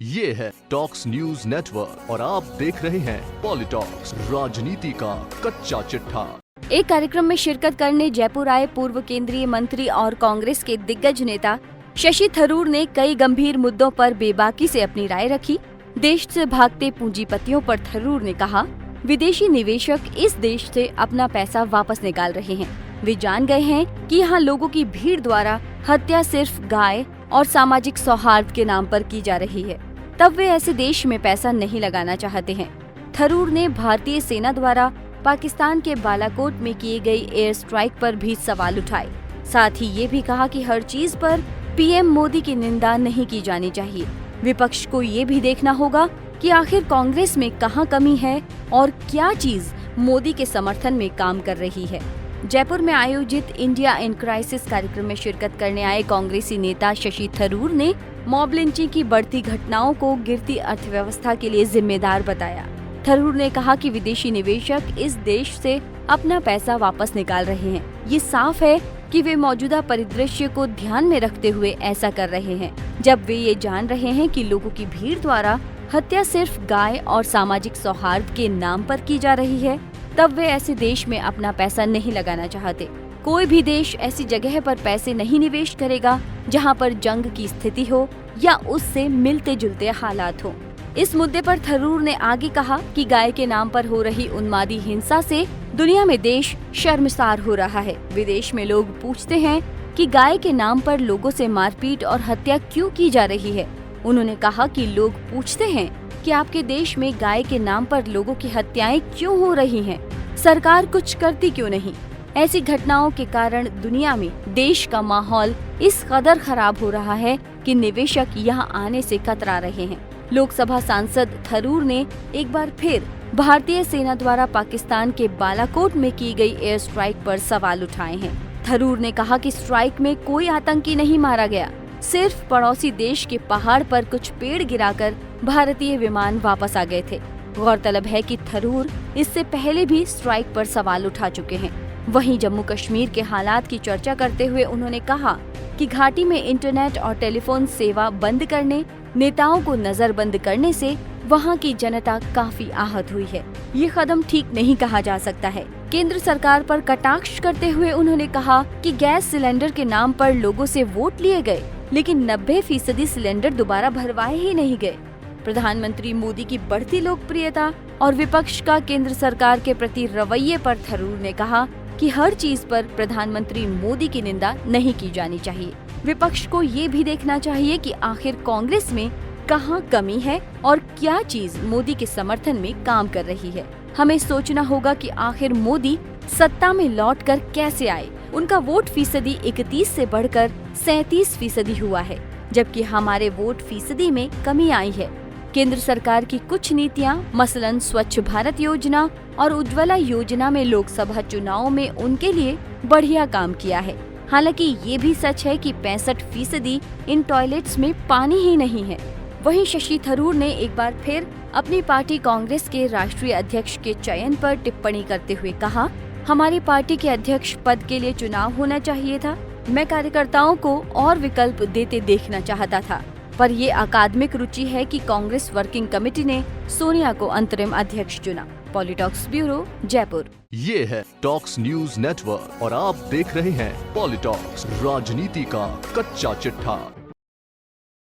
ये है talks news network और आप देख रहे हैं पॉलिटॉक्स, राजनीति का कच्चा चिट्ठा। एक कार्यक्रम में शिरकत करने जयपुर आए पूर्व केंद्रीय मंत्री और कांग्रेस के दिग्गज नेता शशि थरूर ने कई गंभीर मुद्दों पर बेबाकी से अपनी राय रखी। देश से भागते पूंजीपतियों पर थरूर ने कहा, विदेशी निवेशक इस देश से अपना पैसा वापस निकाल रहे हैं। वे जान गए हैं कि यहाँ लोगों की भीड़ द्वारा हत्या सिर्फ गाय और सामाजिक सौहार्द के नाम पर की जा रही है, तब वे ऐसे देश में पैसा नहीं लगाना चाहते हैं। थरूर ने भारतीय सेना द्वारा पाकिस्तान के बालाकोट में किए गए एयर स्ट्राइक पर भी सवाल उठाए। साथ ही ये भी कहा कि हर चीज पर पीएम मोदी की निंदा नहीं की जानी चाहिए। विपक्ष को ये भी देखना होगा कि आखिर कांग्रेस में कहाँ कमी है और क्या चीज मोदी के समर्थन में काम कर रही है। जयपुर में आयोजित इंडिया इन क्राइसिस कार्यक्रम में शिरकत करने आए कांग्रेसी नेता शशि थरूर ने मॉब लिंचिंग की बढ़ती घटनाओं को गिरती अर्थव्यवस्था के लिए जिम्मेदार बताया। थरूर ने कहा कि विदेशी निवेशक इस देश से अपना पैसा वापस निकाल रहे हैं। ये साफ है कि वे मौजूदा परिदृश्य को ध्यान में रखते हुए ऐसा कर रहे हैं, जब वे ये जान रहे हैं कि लोगों की भीड़ द्वारा हत्या सिर्फ गाय और सामाजिक सौहार्द के नाम पर की जा रही है, तब वे ऐसे देश में अपना पैसा नहीं लगाना चाहते। कोई भी देश ऐसी जगह पर पैसे नहीं निवेश करेगा जहां पर जंग की स्थिति हो या उससे मिलते जुलते हालात हो। इस मुद्दे पर थरूर ने आगे कहा कि गाय के नाम पर हो रही उन्मादी हिंसा से दुनिया में देश शर्मसार हो रहा है। विदेश में लोग पूछते हैं कि गाय के नाम पर लोगों से मारपीट और हत्या क्यों की जा रही है। उन्होंने कहा कि लोग पूछते हैं कि आपके देश में गाय के नाम पर लोगों की हत्याएं क्यों हो रही हैं? सरकार कुछ करती क्यों नहीं? ऐसी घटनाओं के कारण दुनिया में देश का माहौल इस कदर खराब हो रहा है कि निवेशक यहाँ आने से कतरा रहे हैं। लोकसभा सांसद थरूर ने एक बार फिर भारतीय सेना द्वारा पाकिस्तान के बालाकोट में की गई एयर स्ट्राइक पर सवाल उठाए हैं। थरूर ने कहा कि स्ट्राइक में कोई आतंकी नहीं मारा गया, सिर्फ पड़ोसी देश के पहाड़ पर कुछ पेड़ गिराकर भारतीय विमान वापस आ गए थे। गौरतलब है कि थरूर इससे पहले भी स्ट्राइक पर सवाल उठा चुके हैं। वहीं जम्मू कश्मीर के हालात की चर्चा करते हुए उन्होंने कहा कि घाटी में इंटरनेट और टेलीफोन सेवा बंद करने, नेताओं को नजरबंद करने से वहां की जनता काफी आहत हुई है। ये कदम ठीक नहीं कहा जा सकता है। केंद्र सरकार पर कटाक्ष करते हुए उन्होंने कहा कि गैस सिलेंडर के नाम पर लोगों से वोट लिए गए, लेकिन 90% सिलेंडर दोबारा भरवाए ही नहीं गए। प्रधानमंत्री मोदी की बढ़ती लोकप्रियता और विपक्ष का केंद्र सरकार के प्रति रवैये पर थरूर ने कहा कि हर चीज पर प्रधानमंत्री मोदी की निंदा नहीं की जानी चाहिए। विपक्ष को ये भी देखना चाहिए कि आखिर कांग्रेस में कहाँ कमी है और क्या चीज मोदी के समर्थन में काम कर रही है। हमें सोचना होगा कि आखिर मोदी सत्ता में लौटकर कैसे आए। उनका वोट फीसदी 31 से बढ़कर 37% हुआ है, जबकि हमारे वोट फीसदी में कमी आई है। केंद्र सरकार की कुछ नीतियां, मसलन स्वच्छ भारत योजना और उज्ज्वला योजना में लोकसभा चुनाव में उनके लिए बढ़िया काम किया है। हालांकि ये भी सच है कि 65% इन टॉयलेट्स में पानी ही नहीं है। वहीं शशि थरूर ने एक बार फिर अपनी पार्टी कांग्रेस के राष्ट्रीय अध्यक्ष के चयन पर टिप्पणी करते हुए कहा, हमारी पार्टी के अध्यक्ष पद के लिए चुनाव होना चाहिए था। मैं कार्यकर्ताओं को और विकल्प देते देखना चाहता था, पर ये अकादमिक रुचि है कि कांग्रेस वर्किंग कमेटी ने सोनिया को अंतरिम अध्यक्ष चुना। पॉलिटॉक्स ब्यूरो, जयपुर। ये है टॉक्स न्यूज नेटवर्क और आप देख रहे हैं पॉलिटॉक्स, राजनीति का कच्चा चिट्ठा।